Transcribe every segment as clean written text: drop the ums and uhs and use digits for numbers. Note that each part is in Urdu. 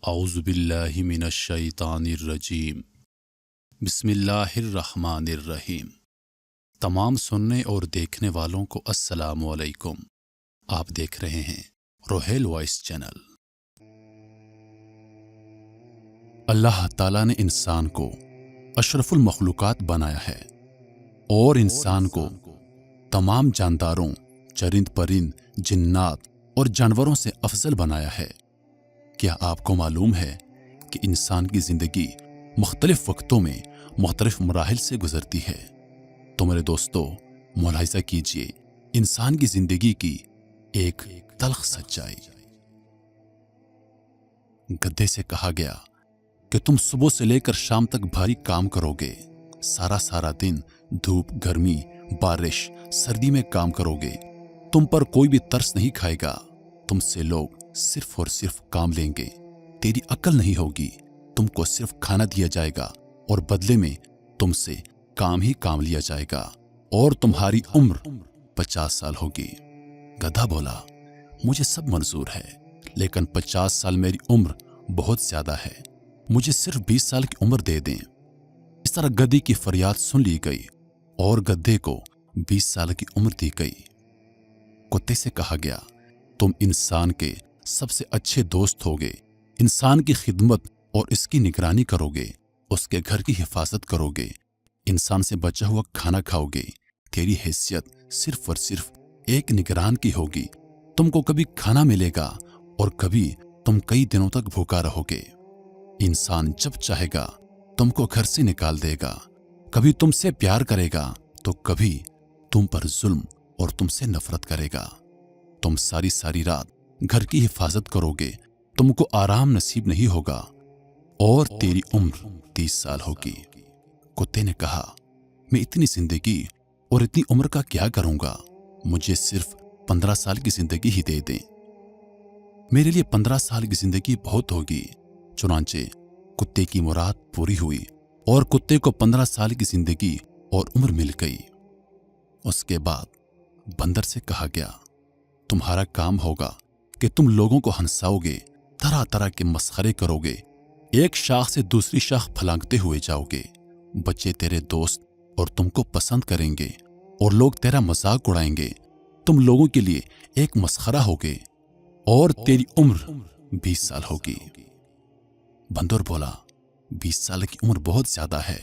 اعوذ باللہ من الشیطان الرجیم بسم اللہ الرحمن الرحیم۔ تمام سننے اور دیکھنے والوں کو السلام علیکم۔ آپ دیکھ رہے ہیں روحیل وائس چینل۔ اللہ تعالیٰ نے انسان کو اشرف المخلوقات بنایا ہے اور انسان کو تمام جانداروں، چرند پرند، جنات اور جانوروں سے افضل بنایا ہے۔ کیا آپ کو معلوم ہے کہ انسان کی زندگی مختلف وقتوں میں مختلف مراحل سے گزرتی ہے؟ تو میرے دوستو، ملاحظہ کیجئے انسان کی زندگی کی ایک تلخ سچائی۔ گدھے سے کہا گیا کہ تم صبح سے لے کر شام تک بھاری کام کرو گے، سارا دن دھوپ، گرمی، بارش، سردی میں کام کرو گے، تم پر کوئی بھی ترس نہیں کھائے گا، تم سے لوگ صرف اور صرف کام لیں گے، تیری عقل نہیں ہوگی، تم کو صرف کھانا دیا جائے گا اور بدلے میں تم سے کام ہی کام لیا جائے گا، اور تمہاری عمر 50 سال ہوگی۔ گدھا بولا، مجھے سب منظور ہے، لیکن 50 سال میری عمر بہت زیادہ ہے، مجھے صرف 20 سال کی عمر دے دیں۔ اس طرح گدھے کی فریاد سن لی گئی اور گدھے کو 20 سال کی عمر دی گئی۔ کتے سے کہا گیا، تم انسان کے سب سے اچھے دوست ہوگے، انسان کی خدمت اور اس کی نگرانی کرو گے، اس کے گھر کی حفاظت کرو گے، انسان سے بچا ہوا کھانا کھاؤ گے، تیری حیثیت صرف اور صرف ایک نگران کی ہوگی، تم کو کبھی کھانا ملے گا اور کبھی تم کئی دنوں تک بھوکا رہو گے۔ انسان جب چاہے گا تم کو گھر سے نکال دے گا، کبھی تم سے پیار کرے گا تو کبھی تم پر ظلم اور تم سے نفرت کرے گا۔ تم ساری رات گھر کی حفاظت کرو گے، تم کو آرام نصیب نہیں ہوگا اور تیری عمر 30 سال ہوگی۔ کتے نے کہا، میں اتنی زندگی اور اتنی عمر کا کیا کروں گا، مجھے صرف 15 سال کی زندگی ہی دے دیں، میرے لیے 15 سال کی زندگی بہت ہوگی۔ چنانچہ کتے کی مراد پوری ہوئی اور کتے کو 15 سال کی زندگی اور عمر مل گئی۔ اس کے بعد بندر سے کہا گیا، تمہارا کام ہوگا کہ تم لوگوں کو ہنساؤ گے، طرح کے مسخرے کرو گے، ایک شاخ سے دوسری شاخ پھلانگتے ہوئے جاؤ گے، بچے تیرے دوست اور تم کو پسند کریں گے اور لوگ تیرا مذاق اڑائیں گے، تم لوگوں کے لیے ایک مسخرہ ہوگے اور تیری عمر 20 سال ہوگی۔ بندر بولا، 20 سال کی عمر بہت زیادہ ہے،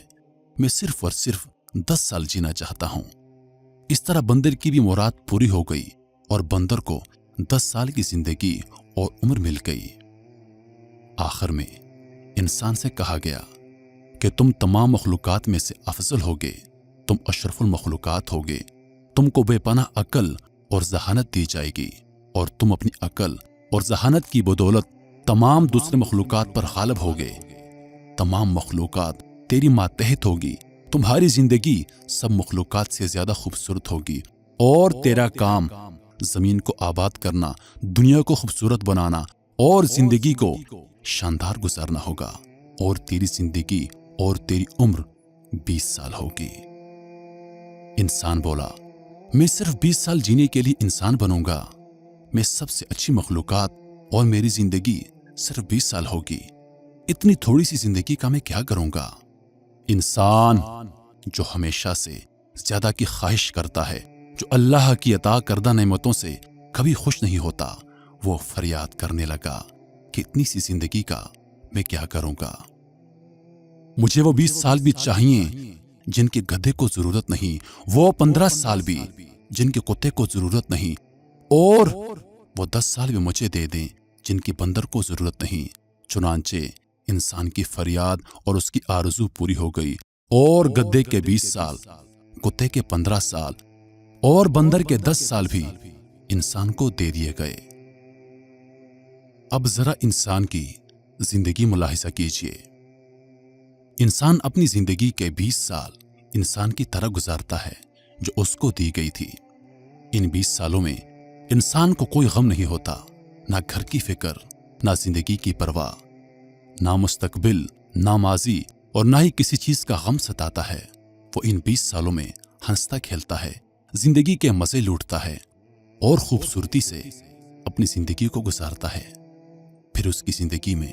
میں صرف اور صرف 10 سال جینا چاہتا ہوں۔ اس طرح بندر کی بھی مراد پوری ہو گئی اور بندر کو 10 سال کی زندگی اور عمر مل گئی۔ آخر میں انسان سے کہا گیا کہ تم تمام مخلوقات میں سے افضل ہوگے، تم اشرف المخلوقات ہوگے، تم کو بے پناہ عقل اور ذہانت دی جائے گی اور تم اپنی عقل اور ذہانت کی بدولت تمام دوسرے مخلوقات پر غالب ہوگے، تمام مخلوقات تیری ماتحت ہوگی، تمہاری زندگی سب مخلوقات سے زیادہ خوبصورت ہوگی اور تیرا کام زمین کو آباد کرنا، دنیا کو خوبصورت بنانا اور زندگی کو شاندار گزارنا ہوگا، اور تیری زندگی اور تیری عمر 20 سال ہوگی۔ انسان بولا، میں صرف 20 سال جینے کے لیے انسان بنوں گا، میں سب سے اچھی مخلوقات اور میری زندگی صرف 20 سال ہوگی، اتنی تھوڑی سی زندگی کا میں کیا کروں گا؟ انسان جو ہمیشہ سے زیادہ کی خواہش کرتا ہے، جو اللہ کی عطا کردہ نعمتوں سے کبھی خوش نہیں ہوتا، وہ فریاد کرنے لگا کہ اتنی سی زندگی کا میں کیا کروں گا؟ مجھے وہ 20 سال بھی چاہیے جن کے گدھے کو ضرورت نہیں، وہ 15 سال بھی جن کے کتے کو ضرورت نہیں، اور وہ 10 سال بھی مجھے دے دیں جن کی بندر کو ضرورت نہیں۔ چنانچہ انسان کی فریاد اور اس کی آرزو پوری ہو گئی اور گدھے کے 20 سال، کتے کے 15 سال اور بندر کے 10 سال بھی انسان کو دے دیے گئے۔ اب ذرا انسان کی زندگی ملاحظہ کیجئے۔ انسان اپنی زندگی کے 20 سال انسان کی طرح گزارتا ہے جو اس کو دی گئی تھی۔ ان 20 سالوں میں انسان کو کوئی غم نہیں ہوتا، نہ گھر کی فکر، نہ زندگی کی پرواہ، نہ مستقبل، نہ ماضی، اور نہ ہی کسی چیز کا غم ستاتا ہے۔ وہ ان 20 سالوں میں ہنستا کھیلتا ہے، زندگی کے مزے لوٹتا ہے اور خوبصورتی سے اپنی زندگی کو گزارتا ہے۔ پھر اس کی زندگی میں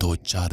2-4